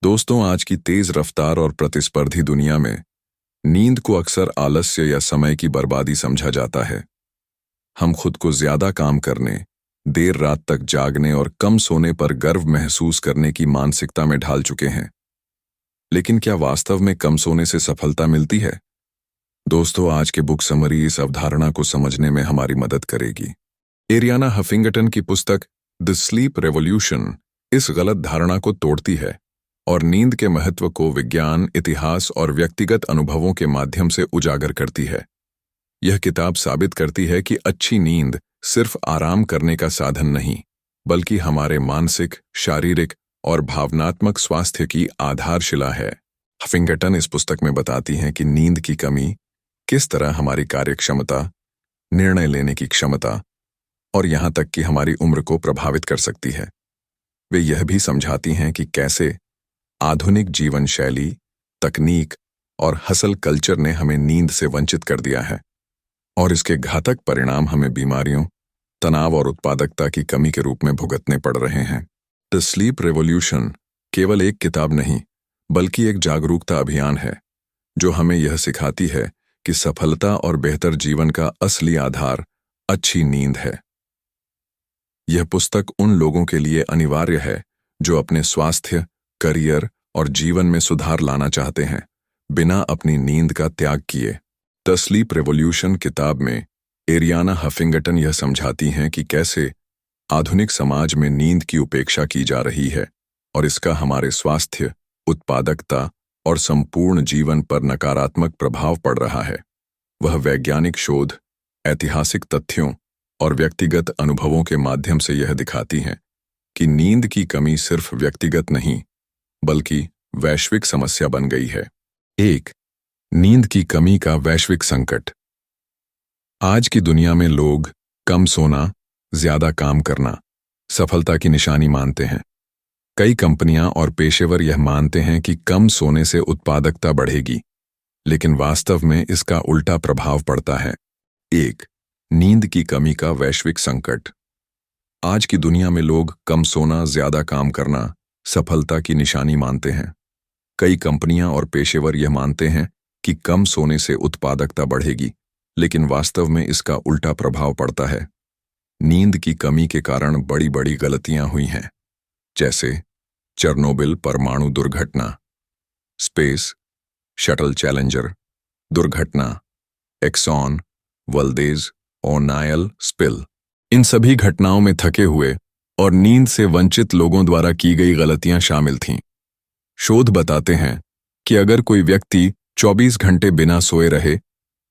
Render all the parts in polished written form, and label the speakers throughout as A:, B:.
A: दोस्तों, आज की तेज रफ्तार और प्रतिस्पर्धी दुनिया में नींद को अक्सर आलस्य या समय की बर्बादी समझा जाता है। हम खुद को ज्यादा काम करने, देर रात तक जागने और कम सोने पर गर्व महसूस करने की मानसिकता में ढाल चुके हैं। लेकिन क्या वास्तव में कम सोने से सफलता मिलती है? दोस्तों, आज के बुक समरी इस अवधारणा को समझने में हमारी मदद करेगी। एरियाना हफिंगटन की पुस्तक द स्लीप रेवोल्यूशन इस गलत धारणा को तोड़ती है और नींद के महत्व को विज्ञान, इतिहास और व्यक्तिगत अनुभवों के माध्यम से उजागर करती है। यह किताब साबित करती है कि अच्छी नींद सिर्फ आराम करने का साधन नहीं, बल्कि हमारे मानसिक, शारीरिक और भावनात्मक स्वास्थ्य की आधारशिला है। हफिंगटन इस पुस्तक में बताती हैं कि नींद की कमी किस तरह हमारी कार्यक्षमता, निर्णय लेने की क्षमता और यहाँ तक कि हमारी उम्र को प्रभावित कर सकती है। वे यह भी समझाती हैं कि कैसे आधुनिक जीवन शैली, तकनीक और हसल कल्चर ने हमें नींद से वंचित कर दिया है और इसके घातक परिणाम हमें बीमारियों, तनाव और उत्पादकता की कमी के रूप में भुगतने पड़ रहे हैं। द स्लीप रेवोल्यूशन केवल एक किताब नहीं, बल्कि एक जागरूकता अभियान है जो हमें यह सिखाती है कि सफलता और बेहतर जीवन का असली आधार अच्छी नींद है। यह पुस्तक उन लोगों के लिए अनिवार्य है जो अपने स्वास्थ्य, करियर और जीवन में सुधार लाना चाहते हैं, बिना अपनी नींद का त्याग किए। द स्लीप रेवोल्यूशन किताब में एरियाना हफिंगटन यह समझाती हैं कि कैसे आधुनिक समाज में नींद की उपेक्षा की जा रही है और इसका हमारे स्वास्थ्य, उत्पादकता और संपूर्ण जीवन पर नकारात्मक प्रभाव पड़ रहा है। वह वैज्ञानिक शोध, ऐतिहासिक तथ्यों और व्यक्तिगत अनुभवों के माध्यम से यह दिखाती हैं कि नींद की कमी सिर्फ व्यक्तिगत नहीं, बल्कि वैश्विक समस्या बन गई है। 1. नींद की कमी का वैश्विक संकट। आज की दुनिया में लोग कम सोना, ज्यादा काम करना सफलता की निशानी मानते हैं। कई कंपनियां और पेशेवर यह मानते हैं कि कम सोने से उत्पादकता बढ़ेगी, लेकिन वास्तव में इसका उल्टा प्रभाव पड़ता है। 1. नींद की कमी का वैश्विक संकट। आज की दुनिया में लोग कम सोना, ज्यादा काम करना सफलता की निशानी मानते हैं। कई कंपनियां और पेशेवर यह मानते हैं कि कम सोने से उत्पादकता बढ़ेगी, लेकिन वास्तव में इसका उल्टा प्रभाव पड़ता है। नींद की कमी के कारण बड़ी बड़ी गलतियां हुई हैं, जैसे चेरनोबिल परमाणु दुर्घटना, स्पेस शटल चैलेंजर दुर्घटना, एक्सॉन वल्देज ओनायल स्पिल। इन सभी घटनाओं में थके हुए और नींद से वंचित लोगों द्वारा की गई गलतियां शामिल थीं। शोध बताते हैं कि अगर कोई व्यक्ति 24 घंटे बिना सोए रहे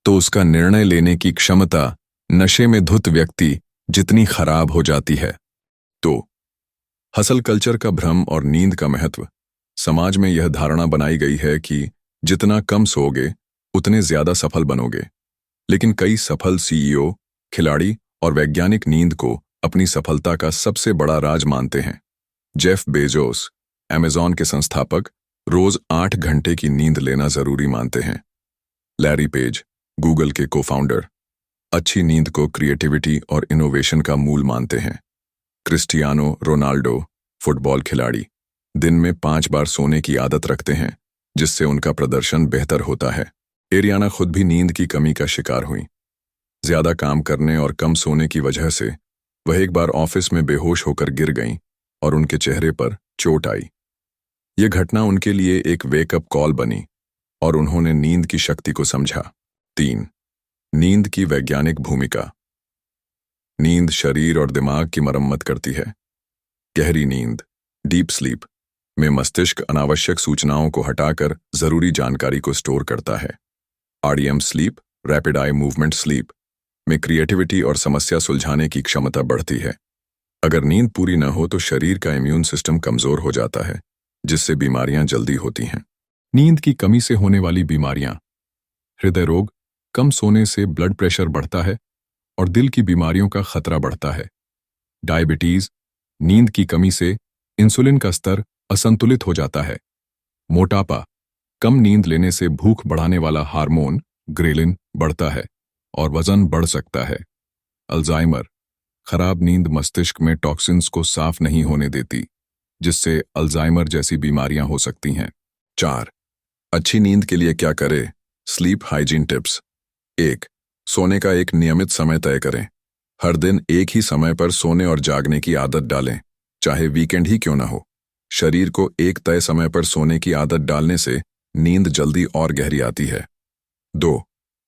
A: तो उसका निर्णय लेने की क्षमता नशे में धुत व्यक्ति जितनी खराब हो जाती है। तो हसल कल्चर का भ्रम और नींद का महत्व। समाज में यह धारणा बनाई गई है कि जितना कम सोओगे उतने ज्यादा सफल बनोगे, लेकिन कई सफल सीईओ, खिलाड़ी और वैज्ञानिक नींद को अपनी सफलता का सबसे बड़ा राज मानते हैं। जेफ बेजोस, अमेज़न के संस्थापक, रोज 8 घंटे की नींद लेना जरूरी मानते हैं। लैरी पेज, गूगल के को-फाउंडर, अच्छी नींद को क्रिएटिविटी और इनोवेशन का मूल मानते हैं। क्रिस्टियानो रोनाल्डो, फुटबॉल खिलाड़ी, दिन में 5 बार सोने की आदत रखते हैं, जिससे उनका प्रदर्शन बेहतर होता है। एरियाना खुद भी नींद की कमी का शिकार हुई। ज्यादा काम करने और कम सोने की वजह से वह एक बार ऑफिस में बेहोश होकर गिर गईं और उनके चेहरे पर चोट आई। यह घटना उनके लिए एक वेकअप कॉल बनी और उन्होंने नींद की शक्ति को समझा। 3. नींद की वैज्ञानिक भूमिका। नींद शरीर और दिमाग की मरम्मत करती है। गहरी नींद, डीप स्लीप में मस्तिष्क अनावश्यक सूचनाओं को हटाकर जरूरी जानकारी को स्टोर करता है। REM sleep, rapid eye movement sleep में क्रिएटिविटी और समस्या सुलझाने की क्षमता बढ़ती है। अगर नींद पूरी न हो तो शरीर का इम्यून सिस्टम कमजोर हो जाता है, जिससे बीमारियां जल्दी होती हैं। नींद की कमी से होने वाली बीमारियां। हृदय रोग, कम सोने से ब्लड प्रेशर बढ़ता है और दिल की बीमारियों का खतरा बढ़ता है। डायबिटीज, नींद की कमी से इंसुलिन का स्तर असंतुलित हो जाता है। मोटापा, कम नींद लेने से भूख बढ़ाने वाला हार्मोन ग्रेलिन बढ़ता है और वजन बढ़ सकता है। अल्जाइमर, खराब नींद मस्तिष्क में टॉक्सिन्स को साफ नहीं होने देती, जिससे अल्जाइमर जैसी बीमारियां हो सकती हैं। 4. अच्छी नींद के लिए क्या करें? Sleep hygiene tips. 1. सोने का एक नियमित समय तय करें। हर दिन एक ही समय पर सोने और जागने की आदत डालें, चाहे वीकेंड ही क्यों ना हो। शरीर को एक तय समय पर सोने की आदत डालने से नींद जल्दी और गहरी आती है। 2.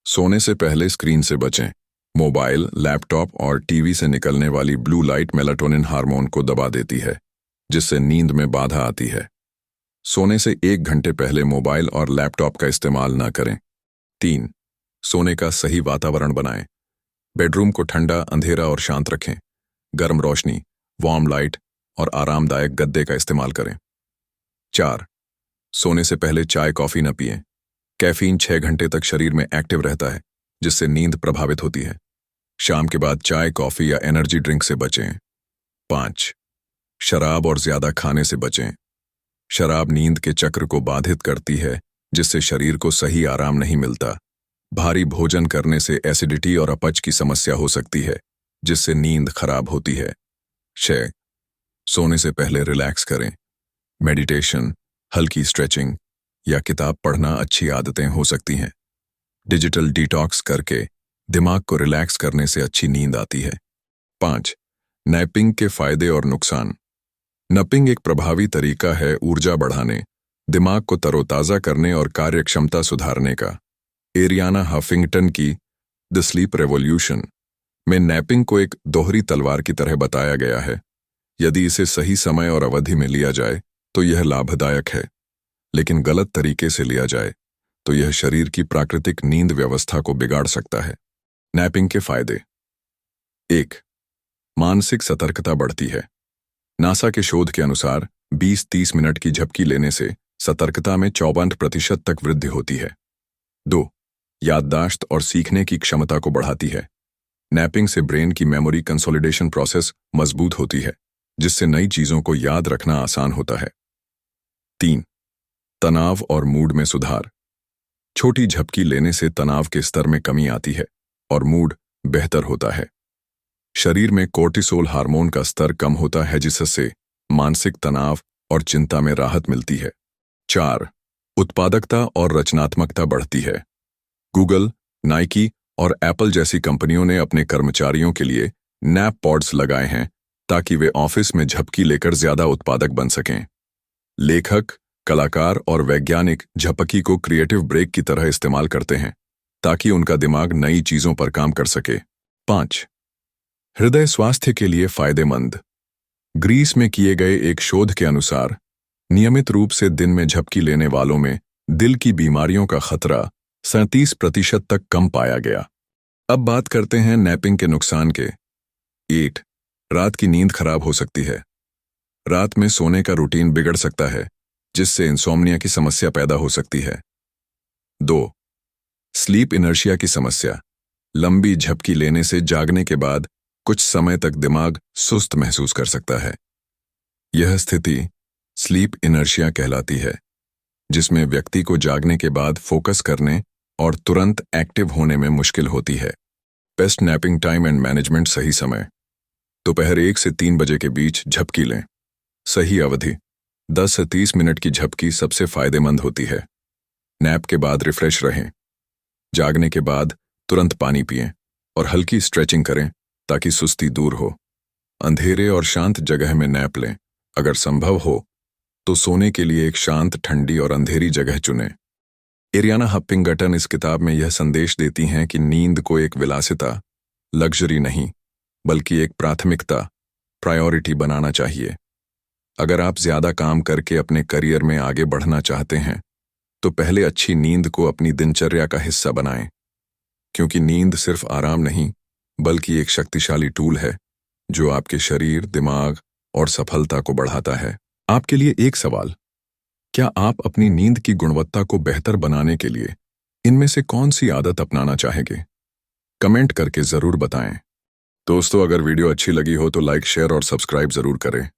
A: सोने से पहले स्क्रीन से बचें। मोबाइल, लैपटॉप और टीवी से निकलने वाली ब्लू लाइट मेलाटोनिन हार्मोन को दबा देती है, जिससे नींद में बाधा आती है। सोने से 1 घंटे पहले मोबाइल और लैपटॉप का इस्तेमाल न करें। 3. सोने का सही वातावरण बनाएं। बेडरूम को ठंडा, अंधेरा और शांत रखें। गर्म रोशनी, वार्म लाइट और आरामदायक गद्दे का इस्तेमाल करें। 4. सोने से पहले चाय कॉफी न पिएं। कैफीन 6 घंटे तक शरीर में एक्टिव रहता है, जिससे नींद प्रभावित होती है। शाम के बाद चाय, कॉफी या एनर्जी ड्रिंक से बचें। 5. शराब और ज्यादा खाने से बचें। शराब नींद के चक्र को बाधित करती है, जिससे शरीर को सही आराम नहीं मिलता। भारी भोजन करने से एसिडिटी और अपच की समस्या हो सकती है, जिससे नींद खराब होती है। 6. सोने से पहले रिलैक्स करें। मेडिटेशन, हल्की स्ट्रेचिंग या किताब पढ़ना अच्छी आदतें हो सकती हैं। डिजिटल डिटॉक्स करके दिमाग को रिलैक्स करने से अच्छी नींद आती है। 5. नैपिंग के फायदे और नुकसान। नैपिंग एक प्रभावी तरीका है ऊर्जा बढ़ाने, दिमाग को तरोताजा करने और कार्यक्षमता सुधारने का। एरियाना हफिंगटन की द स्लीप रेवोल्यूशन में नैपिंग को एक दोहरी तलवार की तरह बताया गया है। यदि इसे सही समय और अवधि में लिया जाए तो यह लाभदायक है, लेकिन गलत तरीके से लिया जाए तो यह शरीर की प्राकृतिक नींद व्यवस्था को बिगाड़ सकता है। नैपिंग के फायदे। 1. मानसिक सतर्कता बढ़ती है। नासा के शोध के अनुसार 20-30 मिनट की झपकी लेने से सतर्कता में 54% तक वृद्धि होती है। 2. याददाश्त और सीखने की क्षमता को बढ़ाती है। नैपिंग से ब्रेन की मेमोरी कंसोलिडेशन प्रोसेस मजबूत होती है, जिससे नई चीजों को याद रखना आसान होता है। 3. तनाव और मूड में सुधार। छोटी झपकी लेने से तनाव के स्तर में कमी आती है और मूड बेहतर होता है। शरीर में कोर्टिसोल हार्मोन का स्तर कम होता है, जिससे मानसिक तनाव और चिंता में राहत मिलती है। 4. उत्पादकता और रचनात्मकता बढ़ती है। गूगल, नाइकी और एप्पल जैसी कंपनियों ने अपने कर्मचारियों के लिए नैप पॉड्स लगाए हैं ताकि वे ऑफिस में झपकी लेकर ज्यादा उत्पादक बन सकें। लेखक, कलाकार और वैज्ञानिक झपकी को क्रिएटिव ब्रेक की तरह इस्तेमाल करते हैं ताकि उनका दिमाग नई चीजों पर काम कर सके। 5. हृदय स्वास्थ्य के लिए फायदेमंद। ग्रीस में किए गए एक शोध के अनुसार नियमित रूप से दिन में झपकी लेने वालों में दिल की बीमारियों का खतरा 37% तक कम पाया गया। अब बात करते हैं नैपिंग के नुकसान के। 8. रात की नींद खराब हो सकती है। रात में सोने का रूटीन बिगड़ सकता है, जिससे इंसोम्निया की समस्या पैदा हो सकती है। 2. स्लीप इनर्शिया की समस्या। लंबी झपकी लेने से जागने के बाद कुछ समय तक दिमाग सुस्त महसूस कर सकता है। यह स्थिति स्लीप इनर्शिया कहलाती है, जिसमें व्यक्ति को जागने के बाद फोकस करने और तुरंत एक्टिव होने में मुश्किल होती है। Best napping time and management. सही समय दोपहर 1 से 3 बजे के बीच झपकी लें। सही अवधि 10 से 30 मिनट की झपकी सबसे फायदेमंद होती है। नैप के बाद रिफ्रेश रहें। जागने के बाद तुरंत पानी पिएं और हल्की स्ट्रेचिंग करें ताकि सुस्ती दूर हो। अंधेरे और शांत जगह में नैप लें। अगर संभव हो तो सोने के लिए एक शांत, ठंडी और अंधेरी जगह चुनें। एरियाना हफिंगटन इस किताब में यह संदेश देती हैं कि नींद को एक विलासिता, लग्जरी नहीं, बल्कि एक प्राथमिकता, प्रायोरिटी बनाना चाहिए। अगर आप ज्यादा काम करके अपने करियर में आगे बढ़ना चाहते हैं तो पहले अच्छी नींद को अपनी दिनचर्या का हिस्सा बनाएं, क्योंकि नींद सिर्फ आराम नहीं बल्कि एक शक्तिशाली टूल है जो आपके शरीर, दिमाग और सफलता को बढ़ाता है। आपके लिए एक सवाल, क्या आप अपनी नींद की गुणवत्ता को बेहतर बनाने के लिए इनमें से कौन सी आदत अपनाना चाहेंगे? कमेंट करके जरूर बताएं। दोस्तों, अगर वीडियो अच्छी लगी हो तो लाइक, शेयर और सब्सक्राइब जरूर करें।